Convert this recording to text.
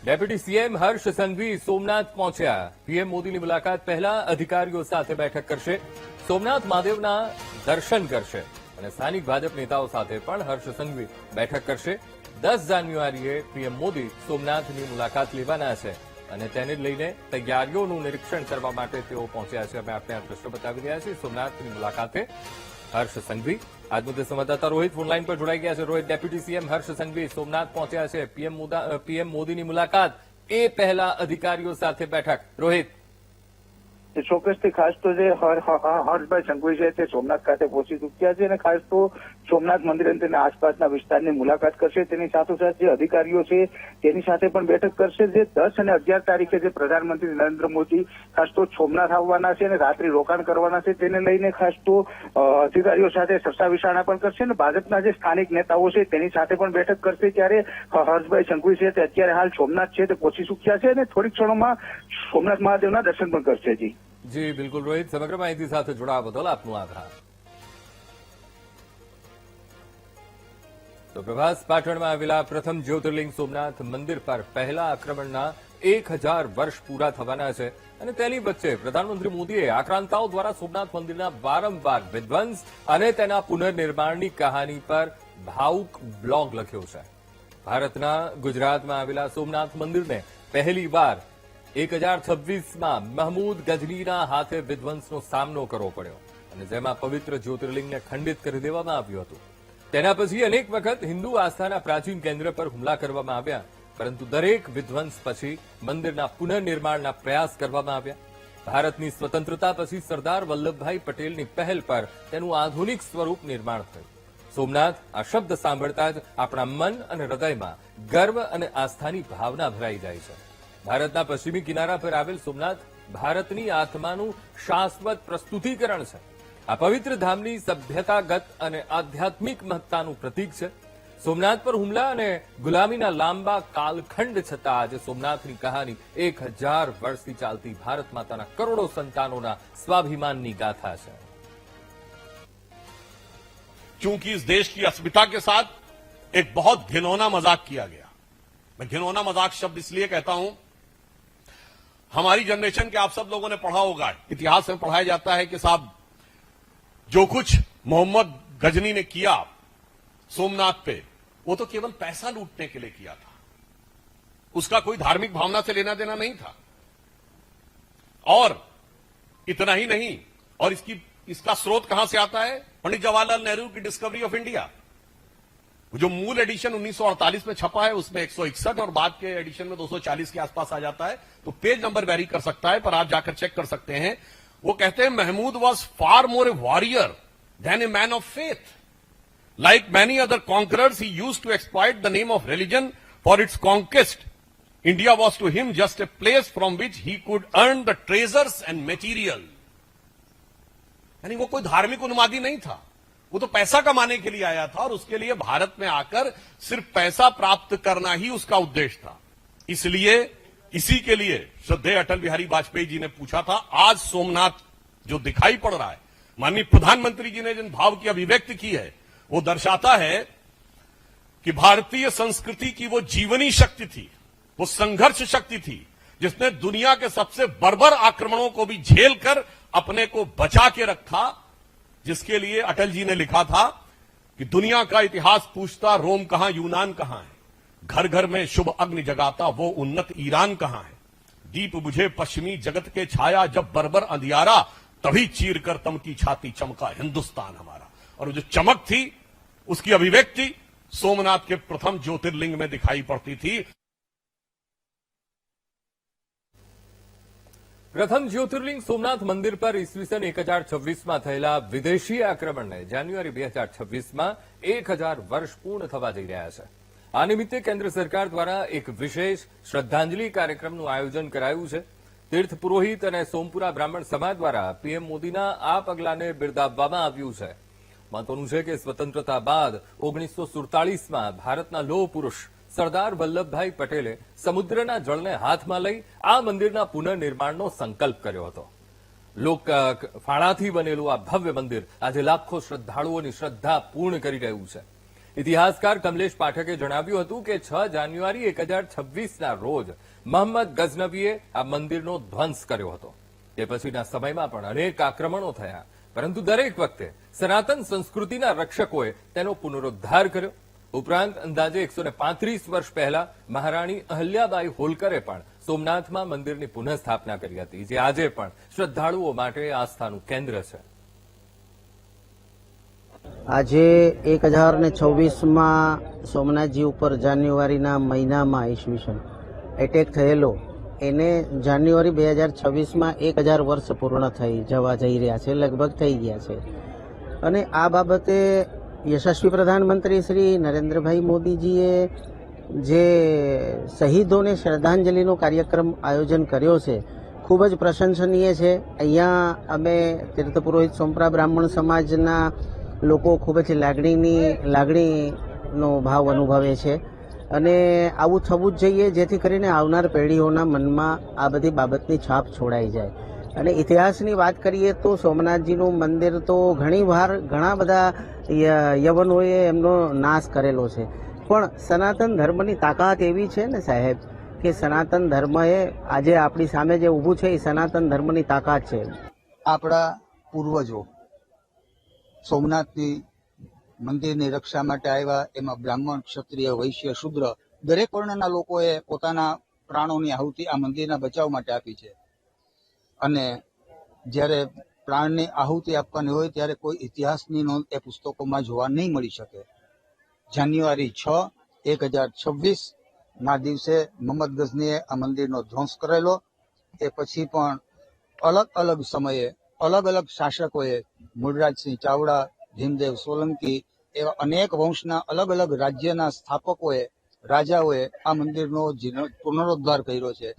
Deputy CM Harsh Sanghavi Somnath પહોંચ્યા। PM મોદીની મુલાકાત પહેલા અધિકારીઓ સાથે બેઠક કરશે। સોમનાથ મહાદેવના દર્શન કરશે અને સ્થાનિક ભાજપ નેતાઓ સાથે પણ હર્ષ સંઘવી બેઠક કરશે। 10 જાન્યુઆરીએ પીએમ મોદી સોમનાથની મુલાકાત લેવાના છે અને તેને લઈને તૈયારીઓનું નિરીક્ષણ કરવા માટે તેઓ પહોંચ્યા છે। અમે આપને આ દ્રશ્ય બતાવી રહ્યા છીએ સોમનાથની મુલાકાતે હર્ષ સંઘવી। આજ મુદ્દે સંવાદદાતા રોહિત ફોનલાઈન પર જોડાઈ ગયા છે। રોહિત, ડેપ્યુટી સીએમ હર્ષ સંઘવી સોમનાથ પહોંચ્યા છે। પીએમ મોદીની મુલાકાત એ પહેલા અધિકારીઓ સાથે બેઠક। રોહિત, ચોક્કસથી ખાસ તો જે હર્ષભાઈ સંઘવી છે તે સોમનાથ ખાતે પહોંચી ચૂક્યા છે અને ખાસ તો સોમનાથ મંદિર અને તેના આસપાસના વિસ્તારની મુલાકાત કરશે। તેની સાથોસાથ જે અધિકારીઓ છે તેની સાથે પણ બેઠક કરશે। જે 10 અને 11 તારીખે જે પ્રધાનમંત્રી નરેન્દ્ર મોદી ખાસ તો સોમનાથ આવવાના છે અને રાત્રિ રોકાણ કરવાના છે તેને લઈને ખાસ તો અધિકારીઓ સાથે ચર્ચા વિચારણા પણ કરશે અને ભાજપના જે સ્થાનિક નેતાઓ છે તેની સાથે પણ બેઠક કરશે। ત્યારે હર્ષભાઈ સંઘવી છે તે અત્યારે હાલ સોમનાથ છે તે પહોંચી ચૂક્યા છે અને થોડીક ક્ષણોમાં સોમનાથ મહાદેવના દર્શન પણ કરશે। જી બિલકુલ રોહિત, સમગ્ર માહિતી સાથે જોડાવા બદલ આપનો આભાર। તો પ્રભાસ પાટણમાં આવેલા પ્રથમ જ્યોતિર્લિંગ સોમનાથ મંદિર પર પહેલા આક્રમણના 1000 વર્ષ પૂરા થવાના છે અને તેની વચ્ચે પ્રધાનમંત્રી મોદીએ આક્રાંતાઓ દ્વારા સોમનાથ મંદિરના વારંવાર વિધ્વંસ અને તેના પુનર્નિર્માણની કહાની પર ભાવુક બ્લોગ લખ્યો છે। ભારતના ગુજરાતમાં આવેલા સોમનાથ મંદિરને પહેલીવાર 1026માં મહમૂદ ગજનીના હાથે વિધ્વંસનો સામનો કરવો પડ્યો અને જેમાં પવિત્ર જ્યોતિર્લિંગને ખંડિત કરી દેવામાં આવ્યું હતું। તેના પછી અનેક વખત હિન્દુ આસ્થાના પ્રાચીન કેન્દ્ર પર હુમલા કરવામાં આવ્યા, પરંતુ દરેક વિધ્વંસ પછી મંદિરના પુનર્નિર્માણના પ્રયાસ કરવામાં આવ્યા। ભારતની સ્વતંત્રતા પછી સરદાર વલ્લભભાઈ પટેલની પહેલ પર તેનું આધુનિક સ્વરૂપ નિર્માણ થયું। સોમનાથ આ શબ્દ સાંભળતા જ આપણા મન અને હૃદયમાં ગર્વ અને આસ્થાની ભાવના ભરાઈ જાય છે। ભારતના પશ્ચિમી કિનારા પર આવેલ સોમનાથ ભારતની આત્માનું શાશ્વત પ્રસ્તુતિકરણ છે। આ પવિત્ર ધામની સભ્યતાગત અને આધ્યાત્મિક મહત્તાનું પ્રતીક છે। સોમનાથ પર હુમલા અને ગુલામીના લાંબા કાલખંડ છતાં આજે સોમનાથની કહાની 1000 વર્ષથી ચાલતી ભારત માતાના કરોડો સંતાનોના સ્વાભિમાનની ગાથા છે। चूंकि इस देश की अस्मिता के साथ एक बहुत घिनौना मजाक किया गया। मैं घिनौना मजाक शब्द इसलिए कहता हूं, हमारी जनरेशन के आप सब लोगों ने पढ़ा होगा, इतिहास में पढ़ाया जाता है कि साहब जो कुछ मोहम्मद गजनी ने किया सोमनाथ पे, वो तो केवल पैसा लूटने के लिए किया था। उसका कोई धार्मिक भावना से लेना देना नहीं था। और इतना ही नहीं, और इसका स्रोत कहां से आता है? पंडित जवाहरलाल नेहरू की डिस्कवरी ऑफ इंडिया। जो मूल एडिशन 1948 में छपा है उसमें 161 और बाद के एडिशन में 240 के आसपास आ जाता है, तो पेज नंबर वेरी कर सकता है, पर आप जाकर चेक कर सकते हैं। वो कहते हैं Mahmud was far more a warrior than a man of faith. Like many other conquerors he used to exploit the name of religion for its conquest. India was to him just a place from which he could earn the treasures and material. यानी वो कोई धार्मिक उन्मादी नहीं था, वो तो पैसा कमाने के लिए आया था और उसके लिए भारत में आकर सिर्फ पैसा प्राप्त करना ही उसका उद्देश्य था। इसलिए इसी के लिए श्रद्धेय अटल बिहारी वाजपेयी जी ने पूछा था, आज सोमनाथ जो दिखाई पड़ रहा है, माननीय प्रधानमंत्री जी ने जिन भाव की अभिव्यक्ति की है, वो दर्शाता है कि भारतीय संस्कृति की वो जीवनी शक्ति थी, वो संघर्ष शक्ति थी, जिसने दुनिया के सबसे बर्बर आक्रमणों को भी झेल कर अपने को बचा के रखा। जिसके लिए अटल जी ने लिखा था कि दुनिया का इतिहास पूछता रोम कहां, यूनान कहां है, घर घर में शुभ अग्नि जगाता वो उन्नत ईरान कहां है, दीप बुझे पश्चिमी जगत के छाया जब बर्बर अंधियारा, तभी चीर कर तम की छाती चमका हिंदुस्तान हमारा। और जो चमक थी उसकी अभिव्यक्ति सोमनाथ के प्रथम ज्योतिर्लिंग में दिखाई पड़ती थी। પ્રથમ જ્યોતિર્લિંગ સોમનાથ મંદિર પર ઈસવીસન 1026માં થયેલા વિદેશી આક્રમણને જાન્યુઆરી 2026માં 1000 વર્ષ પૂર્ણ થવા જઈ રહ્યા છે। આ નિમિત્તે કેન્દ્ર સરકાર દ્વારા એક વિશેષ શ્રદ્ધાંજલિ કાર્યક્રમનું આયોજન કરાયું છે। તીર્થ પુરોહિત અને સોમપુરા બ્રાહ્મણ સમાજ દ્વારા પીએમ મોદીના આ પગલાને બિરદાવવામાં આવ્યું છે। મહત્વનું છે કે સ્વતંત્રતા બાદ 1947માં ભારતના લોહ પુરુષ સરદાર વલ્લભભાઈ પટેલે સમુદ્રના જળને હાથમાં લઈ આ મંદિરના પુનર્નિર્માણનો સંકલ્પ કર્યો હતો। લોક ફાળાથી બનેલું આ ભવ્ય મંદિર આજે લાખો શ્રદ્ધાળુઓની શ્રદ્ધા પૂર્ણ કરી રહ્યું છે। ઇતિહાસકાર કમલેશ પાઠકે જણાવ્યું હતું કે 6 જાન્યુઆરી 1026ના રોજ મોહમ્મદ ગઝનવીએ આ મંદિરનો ધ્વંસ કર્યો હતો. તે પછીના સમયમાં પણ અનેક આક્રમણો થયા, પરંતુ દરેક વખતે સનાતન સંસ્કૃતિના રક્ષકોએ તેનો પુનરુદ્ધાર કર્યો. ઉપરાંત અંદાજે 135 વર્ષ પહેલા મહારાણી અહલ્યાબાઈ હોલકરે પણ સોમનાથમાં મંદિરની પુનઃસ્થાપના કરી હતી, જે આજે પણ શ્રદ્ધાળુઓ માટે આસ્થાનું કેન્દ્ર છે. આજે 1026માં સોમનાથજી ઉપર જાન્યુઆરીના મહિનામાં ઈસવીસન એટેક થયેલો, એને જાન્યુઆરી 2026માં 1000 વર્ષ પૂર્ણ થઈ જવા જઈ રહ્યા છે, લગભગ થઈ ગયા છે. અને આ બાબતે યશસ્વી પ્રધાનમંત્રી શ્રી નરેન્દ્રભાઈ મોદીજીએ જે શહીદોને શ્રદ્ધાંજલિનો કાર્યક્રમ આયોજન કર્યો છે, ખૂબ જ પ્રશંસનીય છે. અહીંયા અમે તીર્થપુરોહિત સોમપ્રા બ્રાહ્મણ સમાજના લોકો ખૂબ જ લાગણીનો ભાવ અનુભવે છે. અને આવું થવું જ જોઈએ, જેથી કરીને આવનાર પેઢીઓના મનમાં આ બધી બાબતની છાપ છોડાઈ જાય. અને ઇતિહાસની વાત કરીએ તો સોમનાથજીનું મંદિર તો ઘણા બધા યવનોએ એમનો નાશ કરેલો છે, પણ સનાતન ધર્મની તાકાત એવી છે ને સાહેબ, કે સનાતન ધર્મ એ આજે આપણી સામે જે ઊભું છે એ સનાતન ધર્મની તાકાત છે. આપણા પૂર્વજો સોમનાથની મંદિરની રક્ષા માટે આવ્યા. એમાં બ્રાહ્મણ, ક્ષત્રિય, વૈશ્ય, શુદ્ર દરેક વર્ણના લોકોએ પોતાના પ્રાણોની આહુતિ આ મંદિરના બચાવ માટે આપી છે. અને જ્યારે પ્રાણની આહુતિ આપવાની હોય ત્યારે કોઈ ઇતિહાસની નોંધ એ પુસ્તકોમાં જોવા નહીં મળી શકે. જાન્યુઆરી 6, 1026ના દિવસે મોહમ્મદ ગઝનીએ આ મંદિરનો ધ્વંસ કરેલો. એ પછી પણ અલગ અલગ સમયે અલગ અલગ શાસકોએ, મૂળરાજસિંહ ચાવડા, ભીમદેવ સોલંકી એવા અનેક વંશના અલગ અલગ રાજ્યના સ્થાપકોએ, રાજાઓએ આ મંદિરનો પુનરુદ્ધાર કર્યો છે.